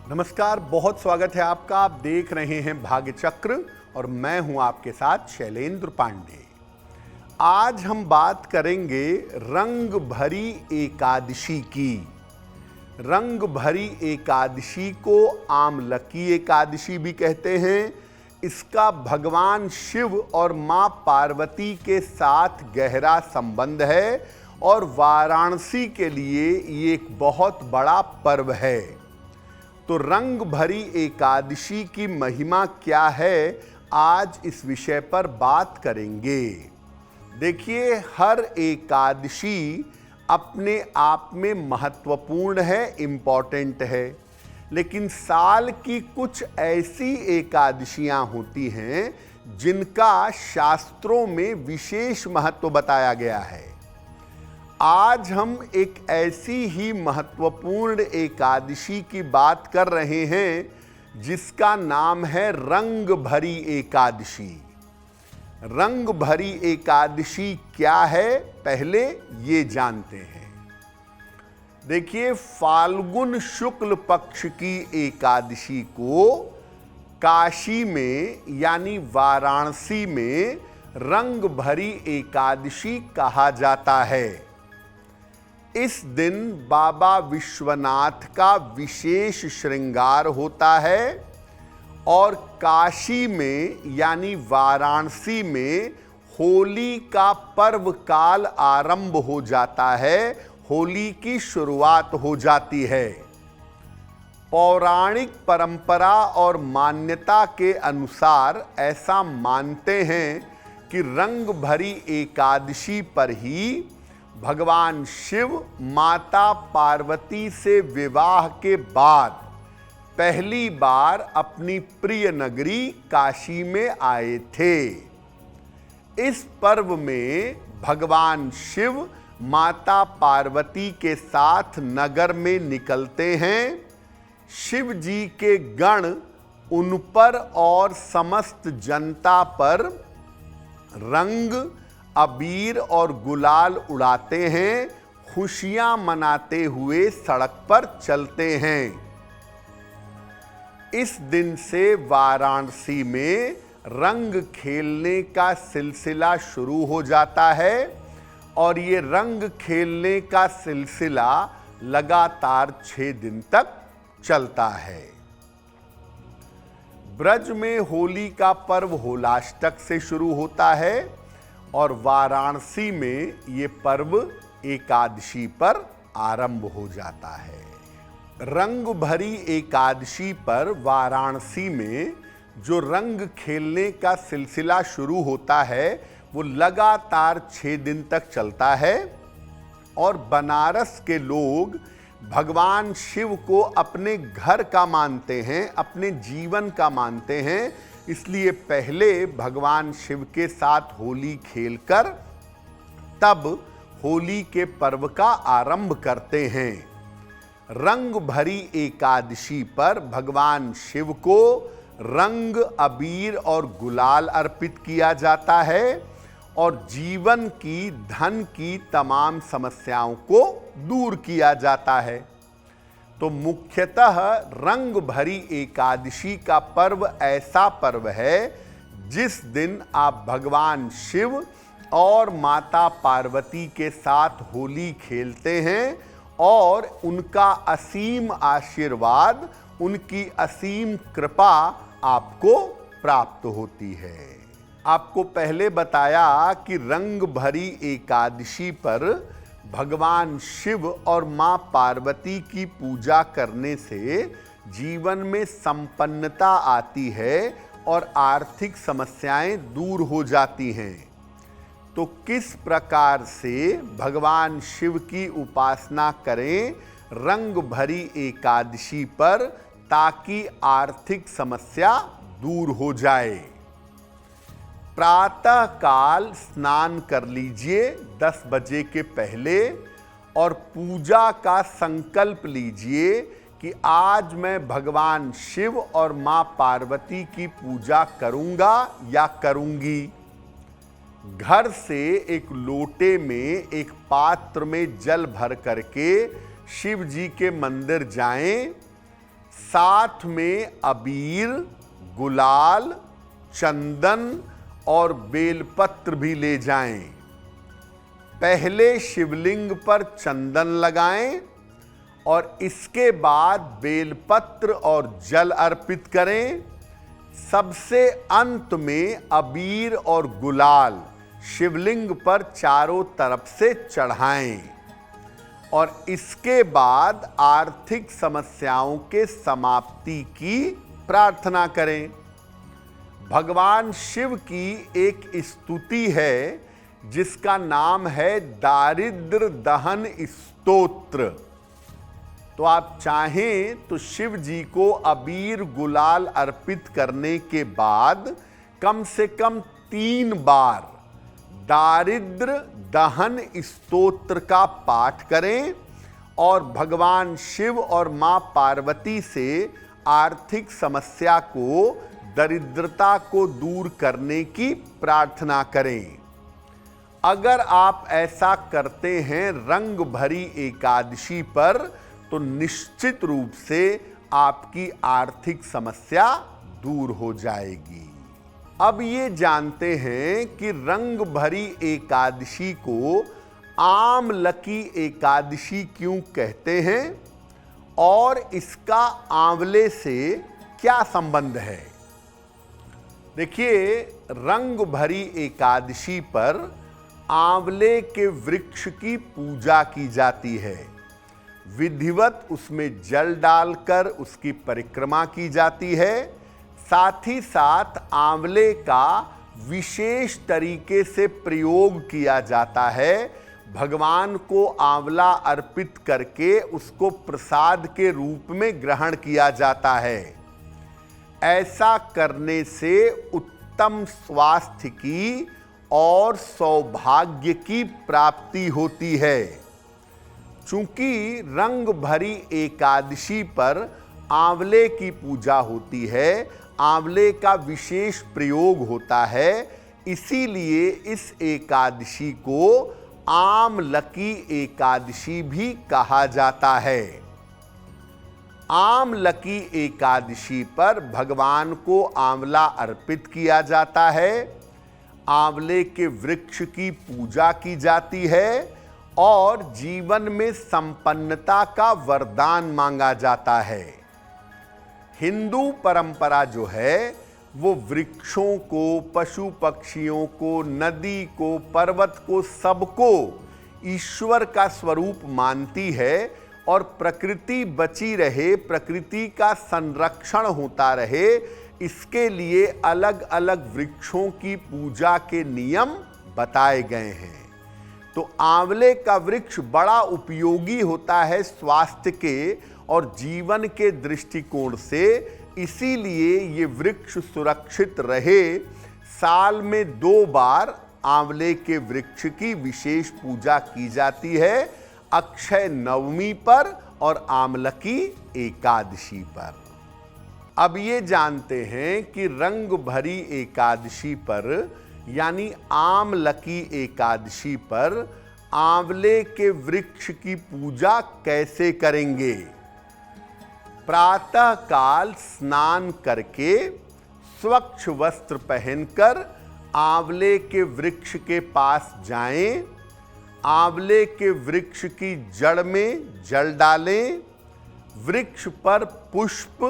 नमस्कार, बहुत स्वागत है आपका। आप देख रहे हैं भाग्य चक्र और मैं हूं आपके साथ शैलेंद्र पांडे। आज हम बात करेंगे रंग भरी एकादशी की। रंग भरी एकादशी को आमलकी एकादशी भी कहते हैं। इसका भगवान शिव और मां पार्वती के साथ गहरा संबंध है और वाराणसी के लिए ये एक बहुत बड़ा पर्व है। तो रंग भरी एकादशी की महिमा क्या है, आज इस विषय पर बात करेंगे। देखिए, हर एकादशी अपने आप में महत्वपूर्ण है, इम्पॉर्टेंट है, लेकिन साल की कुछ ऐसी एकादशियां होती हैं जिनका शास्त्रों में विशेष महत्व बताया गया है। आज हम एक ऐसी ही महत्वपूर्ण एकादशी की बात कर रहे हैं जिसका नाम है रंग भरी एकादशी। रंग भरी एकादशी क्या है, पहले ये जानते हैं। देखिए, फाल्गुन शुक्ल पक्ष की एकादशी को काशी में यानी वाराणसी में रंग भरी एकादशी कहा जाता है। इस दिन बाबा विश्वनाथ का विशेष श्रृंगार होता है और काशी में यानी वाराणसी में होली का पर्व काल आरंभ हो जाता है, होली की शुरुआत हो जाती है। पौराणिक परंपरा और मान्यता के अनुसार ऐसा मानते हैं कि रंग भरी एकादशी पर ही भगवान शिव माता पार्वती से विवाह के बाद पहली बार अपनी प्रिय नगरी काशी में आए थे। इस पर्व में भगवान शिव माता पार्वती के साथ नगर में निकलते हैं। शिव जी के गण उन पर और समस्त जनता पर रंग, अबीर और गुलाल उड़ाते हैं, खुशियां मनाते हुए सड़क पर चलते हैं। इस दिन से वाराणसी में रंग खेलने का सिलसिला शुरू हो जाता है और ये रंग खेलने का सिलसिला लगातार 6 दिन तक चलता है। ब्रज में होली का पर्व होलाष्टक से शुरू होता है और वाराणसी में ये पर्व एकादशी पर आरंभ हो जाता है। रंग भरी एकादशी पर वाराणसी में जो रंग खेलने का सिलसिला शुरू होता है वो लगातार 6 दिन तक चलता है और बनारस के लोग भगवान शिव को अपने घर का मानते हैं, अपने जीवन का मानते हैं। इसलिए पहले भगवान शिव के साथ होली खेलकर तब होली के पर्व का आरंभ करते हैं। रंग भरी एकादशी पर भगवान शिव को रंग, अबीर और गुलाल अर्पित किया जाता है और जीवन की, धन की तमाम समस्याओं को दूर किया जाता है। तो मुख्यतः रंग भरी एकादशी का पर्व ऐसा पर्व है जिस दिन आप भगवान शिव और माता पार्वती के साथ होली खेलते हैं और उनका असीम आशीर्वाद, उनकी असीम कृपा आपको प्राप्त होती है। आपको पहले बताया कि रंग भरी एकादशी पर भगवान शिव और मां पार्वती की पूजा करने से जीवन में संपन्नता आती है और आर्थिक समस्याएं दूर हो जाती हैं। तो किस प्रकार से भगवान शिव की उपासना करें रंग भरी एकादशी पर ताकि आर्थिक समस्या दूर हो जाए। प्रातः काल स्नान कर लीजिए 10 बजे के पहले और पूजा का संकल्प लीजिए कि आज मैं भगवान शिव और मां पार्वती की पूजा करूंगा या करूंगी। घर से एक लोटे में, एक पात्र में जल भर करके शिव जी के मंदिर जाएं, साथ में अबीर, गुलाल, चंदन और बेलपत्र भी ले जाएं। पहले शिवलिंग पर चंदन लगाएं और इसके बाद बेलपत्र और जल अर्पित करें। सबसे अंत में अबीर और गुलाल शिवलिंग पर चारों तरफ से चढ़ाएं और इसके बाद आर्थिक समस्याओं के समाप्ति की प्रार्थना करें। भगवान शिव की एक स्तुति है जिसका नाम है दारिद्र दहन स्तोत्र। तो आप चाहें तो शिव जी को अबीर गुलाल अर्पित करने के बाद कम से कम 3 बार दारिद्र दहन स्तोत्र का पाठ करें और भगवान शिव और मां पार्वती से आर्थिक समस्या को, दरिद्रता को दूर करने की प्रार्थना करें। अगर आप ऐसा करते हैं रंग भरी एकादशी पर तो निश्चित रूप से आपकी आर्थिक समस्या दूर हो जाएगी। अब ये जानते हैं कि रंग भरी एकादशी को आमलकी एकादशी क्यों कहते हैं और इसका आंवले से क्या संबंध है। देखिए, रंग भरी एकादशी पर आंवले के वृक्ष की पूजा की जाती है। विधिवत उसमें जल डालकर उसकी परिक्रमा की जाती है। साथ ही साथ आंवले का विशेष तरीके से प्रयोग किया जाता है। भगवान को आंवला अर्पित करके उसको प्रसाद के रूप में ग्रहण किया जाता है। ऐसा करने से उत्तम स्वास्थ्य की और सौभाग्य की प्राप्ति होती है। चूंकि रंग भरी एकादशी पर आंवले की पूजा होती है, आंवले का विशेष प्रयोग होता है, इसीलिए इस एकादशी को आमलकी एकादशी भी कहा जाता है। आमलकी एकादशी पर भगवान को आंवला अर्पित किया जाता है, आंवले के वृक्ष की पूजा की जाती है और जीवन में संपन्नता का वरदान मांगा जाता है। हिंदू परंपरा जो है वो वृक्षों को, पशु पक्षियों को, नदी को, पर्वत को, सबको ईश्वर का स्वरूप मानती है और प्रकृति बची रहे, प्रकृति का संरक्षण होता रहे, इसके लिए अलग अलग वृक्षों की पूजा के नियम बताए गए हैं। तो आंवले का वृक्ष बड़ा उपयोगी होता है स्वास्थ्य के और जीवन के दृष्टिकोण से, इसीलिए ये वृक्ष सुरक्षित रहे। साल में 2 बार आंवले के वृक्ष की विशेष पूजा की जाती है, अक्षय नवमी पर और आमलकी एकादशी पर। अब ये जानते हैं कि रंग भरी एकादशी पर यानी आमलकी एकादशी पर आंवले के वृक्ष की पूजा कैसे करेंगे। प्रातः काल स्नान करके स्वच्छ वस्त्र पहनकर आंवले के वृक्ष के पास जाएं, आंवले के वृक्ष की जड़ में जल डालें, वृक्ष पर पुष्प,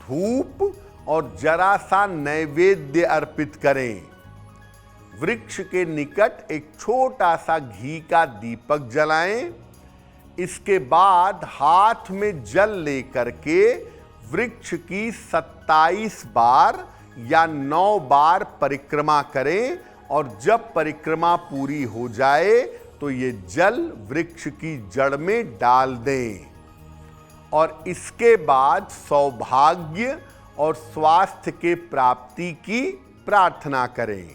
धूप और जरा सा नैवेद्य अर्पित करें। वृक्ष के निकट एक छोटा सा घी का दीपक जलाएं। इसके बाद हाथ में जल लेकर के वृक्ष की 27 बार या 9 बार परिक्रमा करें और जब परिक्रमा पूरी हो जाए तो ये जल वृक्ष की जड़ में डाल दें और इसके बाद सौभाग्य और स्वास्थ्य के प्राप्ति की प्रार्थना करें।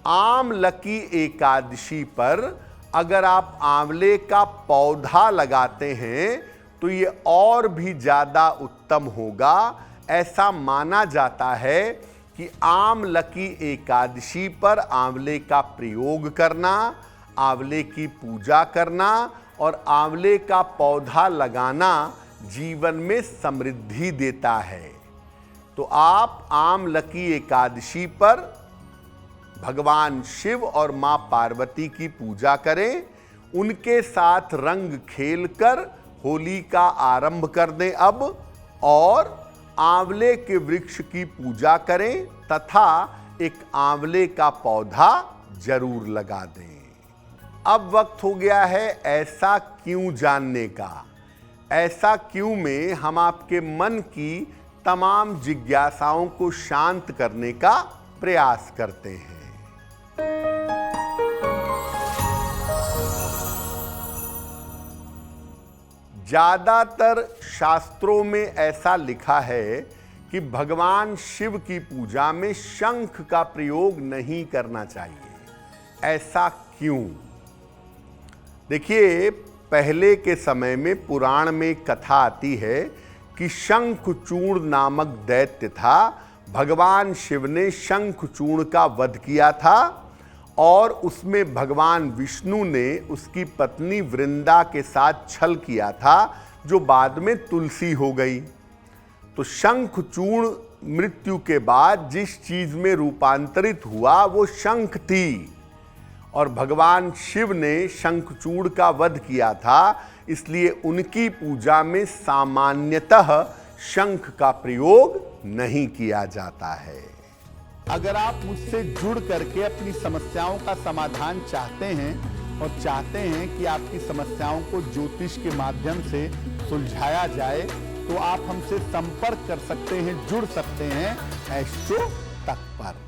आमलकी एकादशी पर अगर आप आंवले का पौधा लगाते हैं तो ये और भी ज़्यादा उत्तम होगा। ऐसा माना जाता है कि आमलकी एकादशी पर आंवले का प्रयोग करना, आंवले की पूजा करना और आंवले का पौधा लगाना जीवन में समृद्धि देता है। तो आप आमलकी एकादशी पर भगवान शिव और मां पार्वती की पूजा करें, उनके साथ रंग खेलकर होली का आरंभ कर दें अब, और आंवले के वृक्ष की पूजा करें तथा एक आंवले का पौधा जरूर लगा दें। अब वक्त हो गया है ऐसा क्यों जानने का। ऐसा क्यों में हम आपके मन की तमाम जिज्ञासाओं को शांत करने का प्रयास करते हैं। ज्यादातर शास्त्रों में ऐसा लिखा है कि भगवान शिव की पूजा में शंख का प्रयोग नहीं करना चाहिए। ऐसा क्यों? देखिए, पहले के समय में पुराण में कथा आती है कि शंखचूर्ण नामक दैत्य था। भगवान शिव ने शंखचूर्ण का वध किया था और उसमें भगवान विष्णु ने उसकी पत्नी वृंदा के साथ छल किया था, जो बाद में तुलसी हो गई। तो शंखचूर्ण मृत्यु के बाद जिस चीज में रूपांतरित हुआ वो शंख थी, और भगवान शिव ने शंखचूर्ण का वध किया था, इसलिए उनकी पूजा में सामान्यतः शंख का प्रयोग नहीं किया जाता है। अगर आप मुझसे जुड़ करके अपनी समस्याओं का समाधान चाहते हैं और चाहते हैं कि आपकी समस्याओं को ज्योतिष के माध्यम से सुलझाया जाए, तो आप हमसे संपर्क कर सकते हैं, जुड़ सकते हैं एस्ट्रो तक पर।